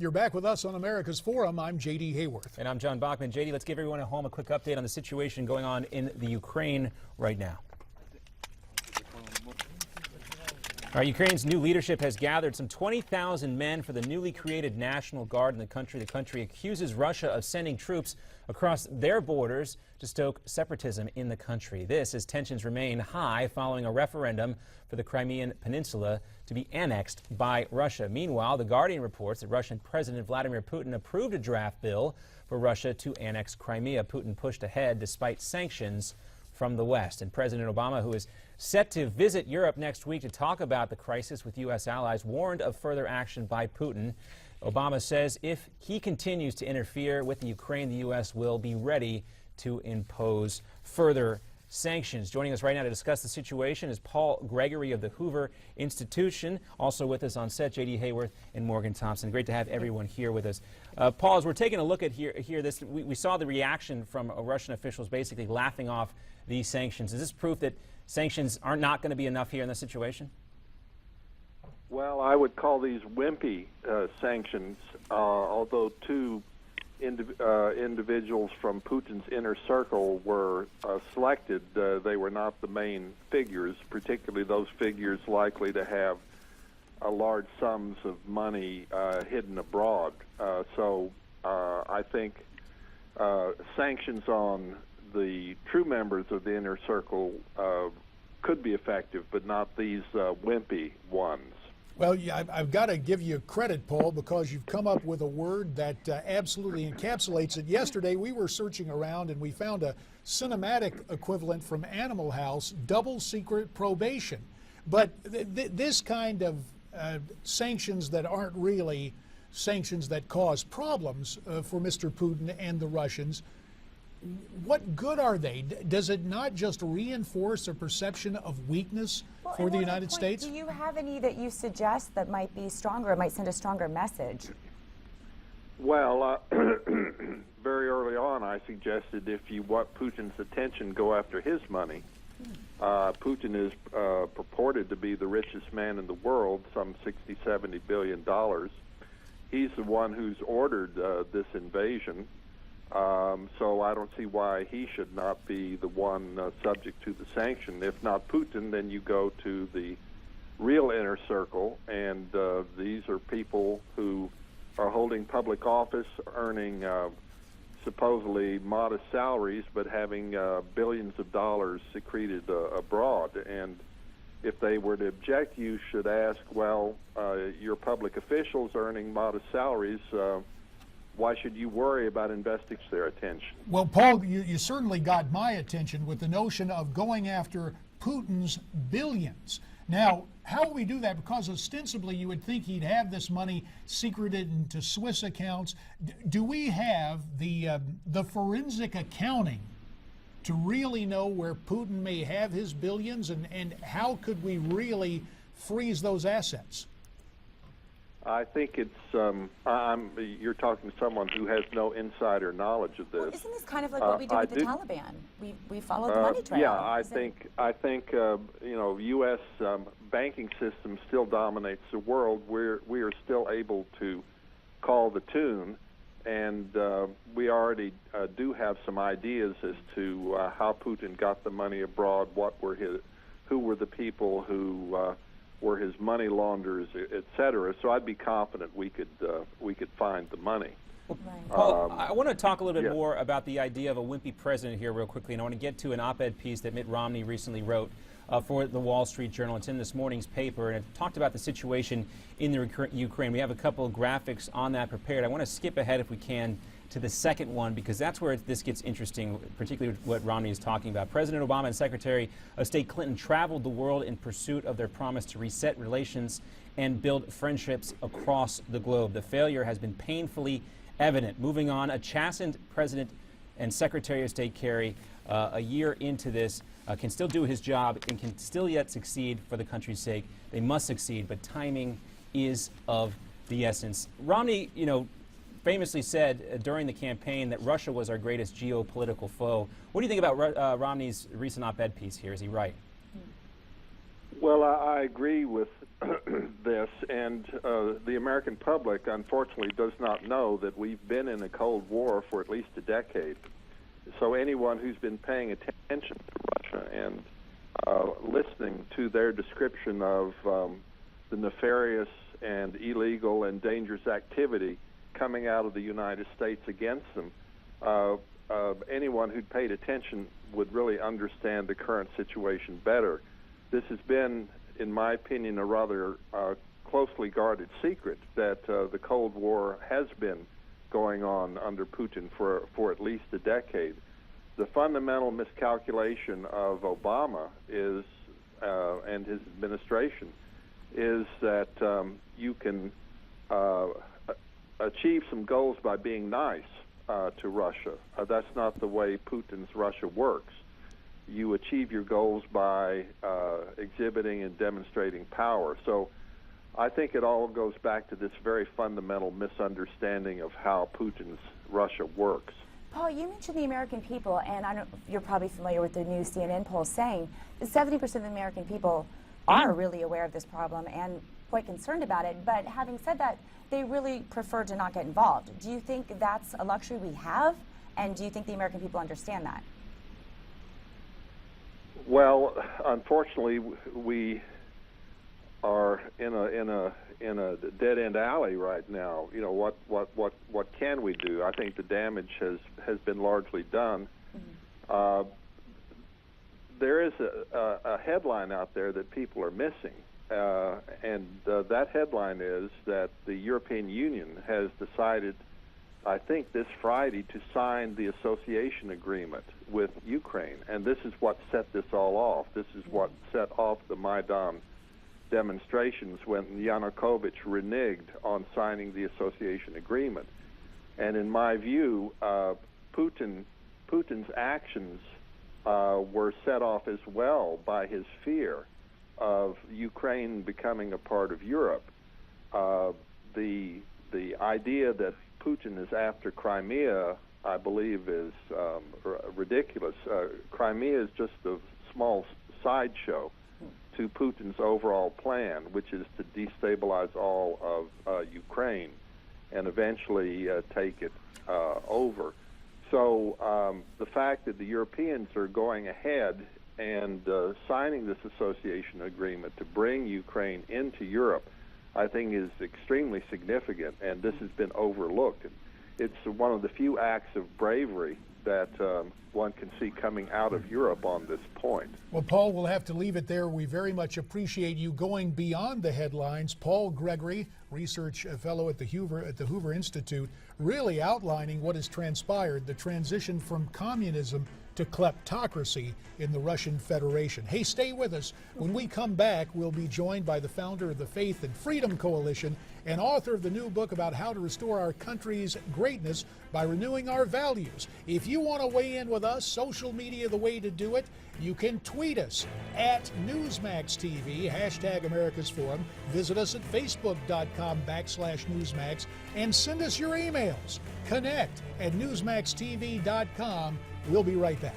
You're back with us on America's Forum. I'm J.D. Hayworth. And I'm John Bachman. J.D., let's give everyone at home a quick update on the situation going on in the Ukraine right now. All right, Ukraine's new leadership has gathered some 20,000 men for the newly created National Guard in the country. The country accuses Russia of sending troops across their borders to stoke separatism in the country. This as tensions remain high following a referendum for the Crimean Peninsula to be annexed by Russia. Meanwhile, The Guardian reports that Russian President Vladimir Putin approved a draft bill for Russia to annex Crimea. Putin pushed ahead despite sanctions from the West. And President Obama, who is set to visit Europe next week to talk about the crisis with U.S. allies, warned of further action by Putin. Obama says if he continues to interfere with the Ukraine, the U.S. will be ready to impose further sanctions. Joining us right now to discuss the situation is Paul Gregory of the Hoover Institution. Also with us on set, J.D. Hayworth and Morgan Thompson. Great to have everyone here with us. Paul, as we're taking a look at this, we saw the reaction from Russian officials basically laughing off these sanctions. Is this proof that sanctions are not going to be enough here in this situation? Well, I would call these wimpy sanctions, although two individuals from Putin's inner circle were selected. They were not the main figures, particularly those figures likely to have large sums of money hidden abroad. So I think sanctions on the true members of the inner circle could be effective, but not these wimpy ones. Well, yeah, I've got to give you credit, Paul, because you've come up with a word that absolutely encapsulates it. Yesterday, we were searching around and we found a cinematic equivalent from Animal House, double secret probation. But this kind of sanctions that aren't really sanctions that cause problems for Mr. Putin and the Russians, what good are they? Does it not just reinforce a perception of weakness for the United States? Do you have any that you suggest that might be stronger, might send a stronger message? Well, very early on, I suggested if you want Putin's attention, go after his money. Putin is purported to be the richest man in the world, some $60–70 billion. He's the one who's ordered this invasion. So I don't see why he should not be the one subject to the sanction. If not Putin, then you go to the real inner circle, and these are people who are holding public office, earning supposedly modest salaries, but having billions of dollars secreted abroad. And if they were to object, you should ask, well, your public officials earning modest salaries, why should you worry about investing their attention? Well, Paul, you certainly got my attention with the notion of going after Putin's billions. Now, how will we do that? Because ostensibly you would think he'd have this money secreted into Swiss accounts. Do we have the forensic accounting to really know where Putin may have his billions, and how could we really freeze those assets? I think it's, you're talking to someone who has no insider knowledge of this. Well, isn't this kind of like what we did with the Taliban? We followed the money trail. Yeah, I think you know, U.S. Banking system still dominates the world. We are still able to call the tune, and we already do have some ideas as to how Putin got the money abroad, who were the people who were his money launderers, et cetera. So I'd be confident we could find the money. Paul, I want to talk a little bit more about the idea of a wimpy president here real quickly, and I want to get to an op-ed piece that Mitt Romney recently wrote for the Wall Street Journal. It's in this morning's paper, and it talked about the situation in the Ukraine. We have a couple of graphics on that prepared. I want to skip ahead, if we can, to the second one, because that's where this gets interesting, particularly what Romney is talking about. President Obama and Secretary of State Clinton traveled the world in pursuit of their promise to reset relations and build friendships across the globe. The failure has been painfully evident. Moving on, a chastened President and Secretary of State Kerry, a year into this, can still do his job and can still yet succeed for the country's sake. They must succeed, but timing is of the essence. Romney, famously said during the campaign that Russia was our greatest geopolitical foe. What do you think about Romney's recent op-ed piece here? Is he right? Well, I agree with them. Yes, and the American public, unfortunately, does not know that we've been in a Cold War for at least a decade. So anyone who's been paying attention to Russia and listening to their description of the nefarious and illegal and dangerous activity coming out of the United States against them, anyone who'd paid attention would really understand the current situation better. This has been, in my opinion, a rather closely guarded secret that the Cold War has been going on under Putin for at least a decade. The fundamental miscalculation of Obama is, and his administration, is that you can achieve some goals by being nice to Russia. That's not the way Putin's Russia works. You achieve your goals by exhibiting and demonstrating power. So I think it all goes back to this very fundamental misunderstanding of how Putin's Russia works. Paul, you mentioned the American people, and I don't, you're probably familiar with the new CNN poll saying that 70% of the American people are really aware of this problem and quite concerned about it. But having said that, they really prefer to not get involved. Do you think that's a luxury we have? And do you think the American people understand that? Well, unfortunately, we are in a dead-end alley right now. You know, what can we do? I think the damage has been largely done. Mm-hmm. There is a headline out there that people are missing, and that headline is that the European Union has decided, I think this Friday, to sign the association agreement with Ukraine. And this is what set this all off. This is what set off the Maidan demonstrations when Yanukovych reneged on signing the association agreement. And in my view, Putin's actions were set off as well by his fear of Ukraine becoming a part of Europe. The idea that Putin is after Crimea, I believe, is ridiculous. Crimea is just a small sideshow to Putin's overall plan, which is to destabilize all of Ukraine and eventually take it over. So the fact that the Europeans are going ahead and signing this association agreement to bring Ukraine into Europe, I think is extremely significant, and this has been overlooked. It's one of the few acts of bravery that one can see coming out of Europe on this point. Well, Paul, we'll have to leave it there. We very much appreciate you going beyond the headlines. Paul Gregory, research fellow at the Hoover Institute, really outlining what has transpired, the transition from communism to kleptocracy in the Russian Federation. Hey, stay with us. When we come back, we'll be joined by the founder of the Faith and Freedom Coalition and author of the new book about how to restore our country's greatness by renewing our values. If you want to weigh in with us, social media the way to do it. You can tweet us at NewsmaxTV, hashtag America's Forum. Visit us at Facebook.com/Newsmax and send us your emails. Connect at NewsmaxTV.com. We'll be right back.